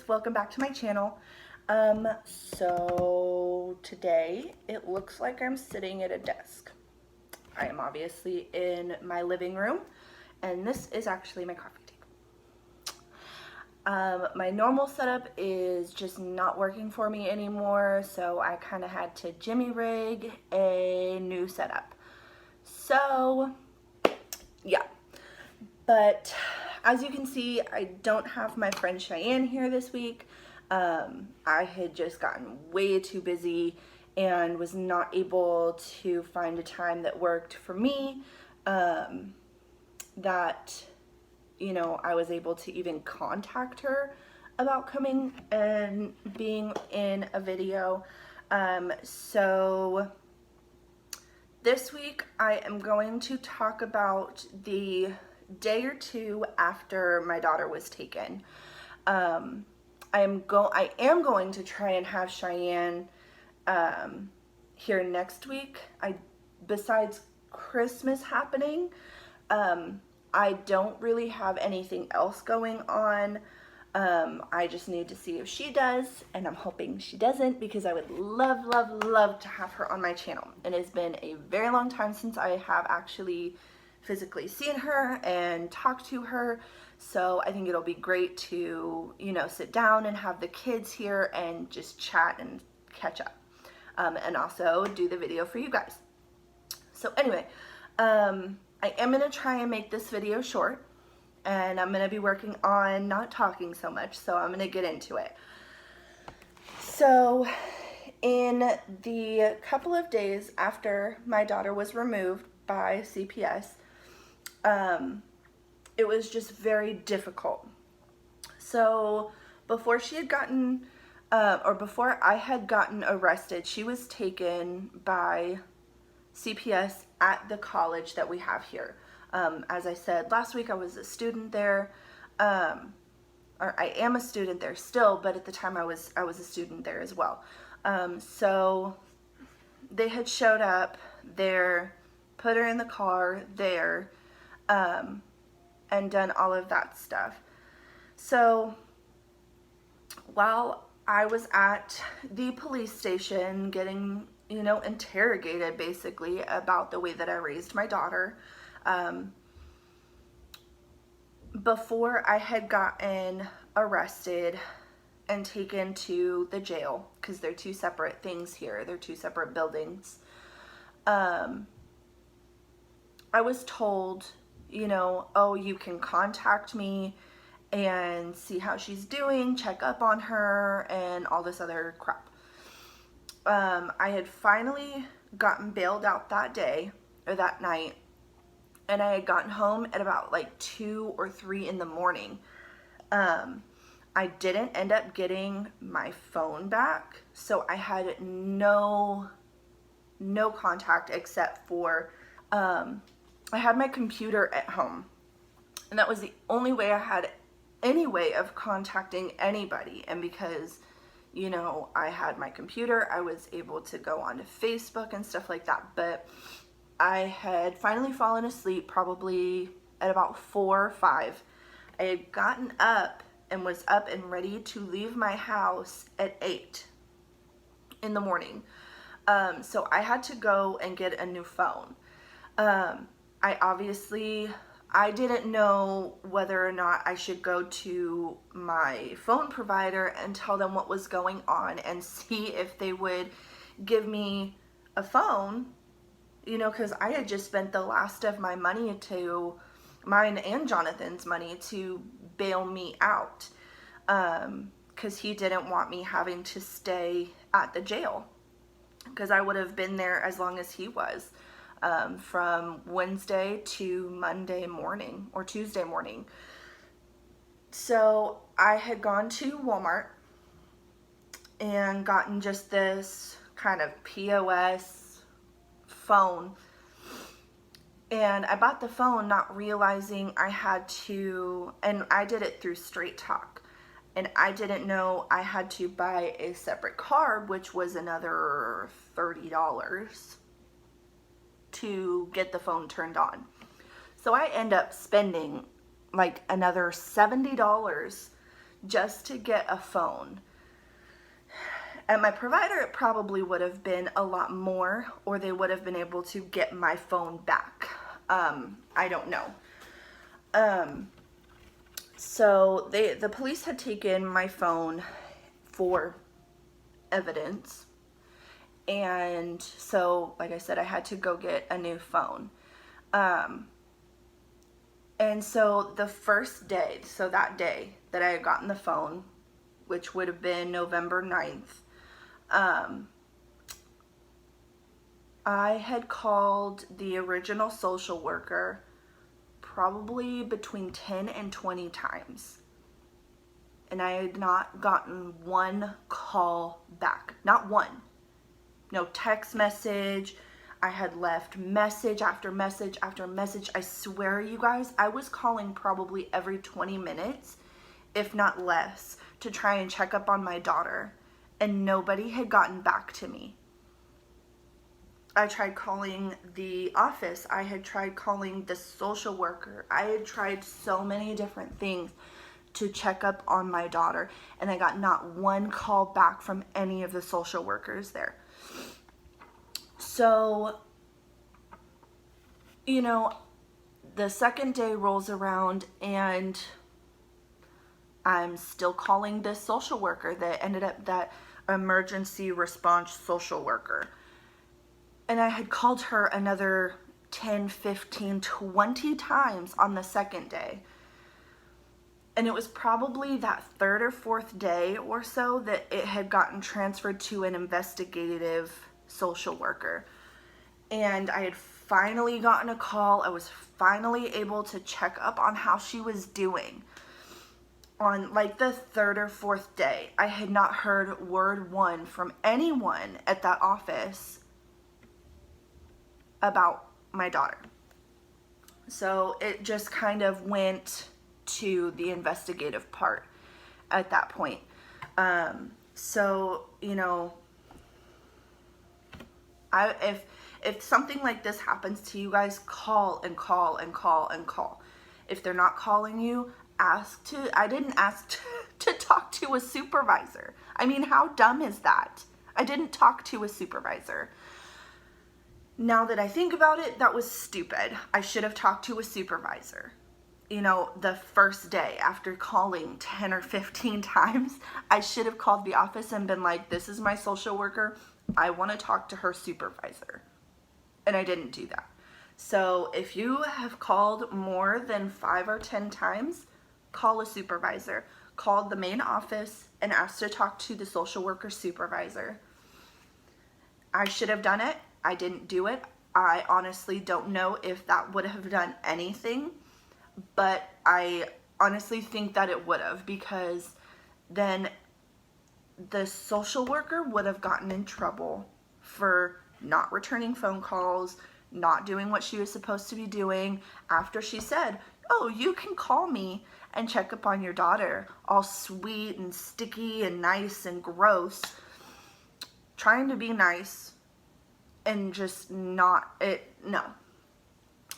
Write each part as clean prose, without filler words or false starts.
welcome back to my channel. So today it looks like I'm sitting at a desk. I am obviously in my living room, and this is actually my coffee table. My normal setup is just not working for me anymore, so I kind of had to jimmy rig a new setup. So yeah, but as you can see, I don't have my friend Cheyenne here this week. I had just gotten way too busy and was not able to find a time that worked for me, that, you know, I was able to even contact her about coming and being in a video. So this week I am going to talk about the day or two after my daughter was taken. I am going to try and have Cheyenne here next week. Besides Christmas happening, I don't really have anything else going on. I just need to see if she does, and I'm hoping she doesn't, because I would love, love, love to have her on my channel. It has been a very long time since I have actually physically seen her and talked to her, so I think it'll be great to, you know, sit down and have the kids here and just chat and catch up, and also do the video for you guys. So anyway, I am going to try and make this video short, and I'm going to be working on not talking so much, so I'm going to get into it. So in the couple of days after my daughter was removed by CPS, it was just very difficult. So before she had gotten, or before I had gotten arrested, she was taken by CPS at the college that we have here. As I said last week, I was a student there, or I am a student there still, but at the time I was a student there as well. So they had showed up there, put her in the car there, and done all of that stuff. So while I was at the police station getting, you know, interrogated basically about the way that I raised my daughter, before I had gotten arrested and taken to the jail, because they're two separate things here, they're two separate buildings, I was told, you know, oh, you can contact me and see how she's doing, check up on her, and all this other crap. I had finally gotten bailed out that day, or that night, and I had gotten home at about like 2 or 3 in the morning. I didn't end up getting my phone back, so I had no contact except for, I had my computer at home, and that was the only way I had any way of contacting anybody. And because, you know, I had my computer, I was able to go onto Facebook and stuff like that. But I had finally fallen asleep probably at about 4 or 5. I had gotten up and was up and ready to leave my house at 8 in the morning. So I had to go and get a new phone. I didn't know whether or not I should go to my phone provider and tell them what was going on and see if they would give me a phone, you know, because I had just spent the last of my money, mine and Jonathan's money, to bail me out, because he didn't want me having to stay at the jail, because I would have been there as long as he was. From Wednesday to Monday morning or Tuesday morning. So I had gone to Walmart and gotten just this kind of POS phone. And I bought the phone not realizing I had to, and I did it through Straight Talk. And I didn't know I had to buy a separate card, which was another $30. To get the phone turned on. So I end up spending like another $70 just to get a phone. At my provider, it probably would have been a lot more, or they would have been able to get my phone back. I don't know. So the police had taken my phone for evidence. And so, like I said, I had to go get a new phone. And so the first day, so that day that I had gotten the phone, which would have been November 9th, I had called the original social worker probably between 10 and 20 times. And I had not gotten one call back. Not one. No text message. I had left message after message after message. I swear, you guys, I was calling probably every 20 minutes, if not less, to try and check up on my daughter. And nobody had gotten back to me. I tried calling the office. I had tried calling the social worker. I had tried so many different things to check up on my daughter, and I got not one call back from any of the social workers there. So, you know, the second day rolls around and I'm still calling this social worker that ended up that emergency response social worker. And I had called her another 10, 15, 20 times on the second day. And it was probably that third or fourth day or so that it had gotten transferred to an investigative social worker. And I had finally gotten a call. I was finally able to check up on how she was doing. On like the third or fourth day, I had not heard word one from anyone at that office about my daughter. So it just kind of went to the investigative part at that point. So, you know, if something like this happens to you guys, call and call and call and call. If they're not calling you, I didn't ask to talk to a supervisor. I mean, how dumb is that? I didn't talk to a supervisor. Now that I think about it, that was stupid. I should have talked to a supervisor. You know, the first day after calling 10 or 15 times, I should have called the office and been like, this is my social worker. I want to talk to her supervisor. And I didn't do that. So if you have called more than 5 or 10 times, call a supervisor. Call the main office and ask to talk to the social worker supervisor. I should have done it. I didn't do it. I honestly don't know if that would have done anything, but I honestly think that it would have, because then the social worker would have gotten in trouble for not returning phone calls, not doing what she was supposed to be doing after she said, oh, you can call me and check up on your daughter, all sweet and sticky and nice and gross, trying to be nice and just not it. No.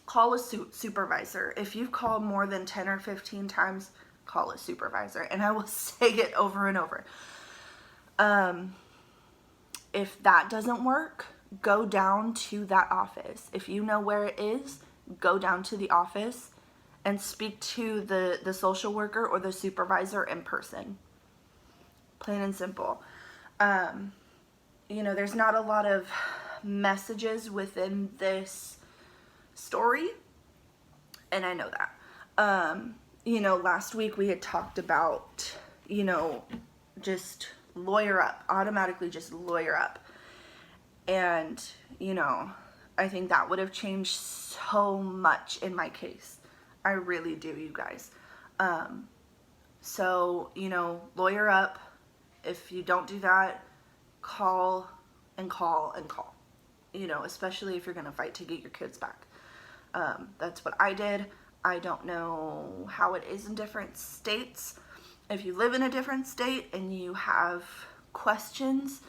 Call a supervisor. If you've called more than 10 or 15 times, call a supervisor. And I will say it over and over. If that doesn't work, go down to that office. If you know where it is, go down to the office and speak to the social worker or the supervisor in person. Plain and simple. You know, there's not a lot of messages within this story, and I know that. You know, last week we had talked about, you know, just lawyer up, automatically just lawyer up. And, you know, I think that would have changed so much in my case. I really do, you guys. So, you know, lawyer up. If you don't do that, call and call and call. You know, especially if you're going to fight to get your kids back. That's what I did. I don't know how it is in different states. If you live in a different state and you have questions,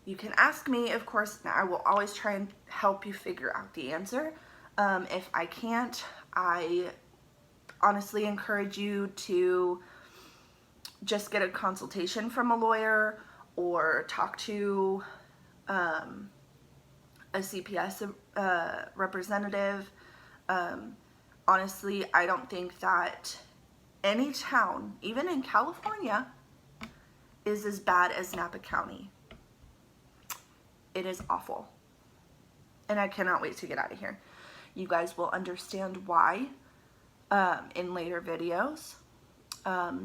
you can ask me, of course. I will always try and help you figure out the answer. If I can't, I honestly encourage you to just get a consultation from a lawyer or talk to a CPS representative. Honestly, I don't think that any town, even in California, is as bad as Napa County. It is awful. And I cannot wait to get out of here. You guys will understand why in later videos.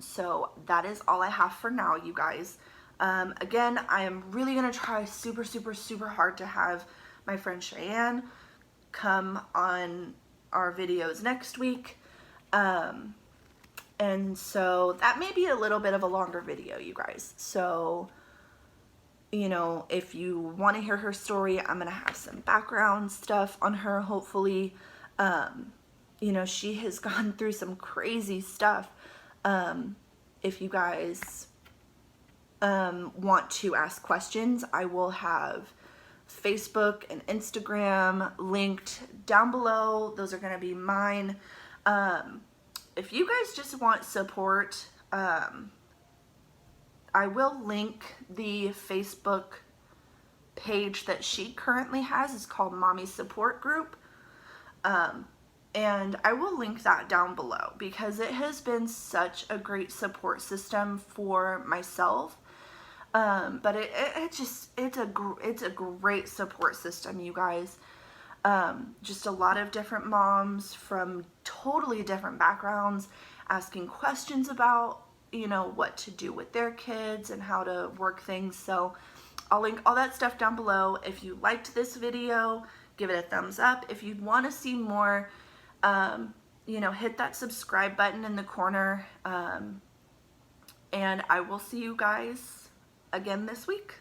So that is all I have for now, you guys. Again, I am really going to try super, super, super hard to have my friend Cheyenne come on our videos next week. And so that may be a little bit of a longer video, you guys. So, you know, if you want to hear her story, I'm going to have some background stuff on her, hopefully. You know, she has gone through some crazy stuff. If you guys want to ask questions, I will have Facebook and Instagram linked down below. Those are going to be mine. If you guys just want support, I will link the Facebook page that she currently has. It's called Mommies Support Group. And I will link that down below because it has been such a great support system for myself. But it's a great support system, you guys. Just a lot of different moms from totally different backgrounds asking questions about, you know, what to do with their kids and how to work things. So I'll link all that stuff down below. If you liked this video, give it a thumbs up. If you want to see more, you know, hit that subscribe button in the corner. And I will see you guys again this week.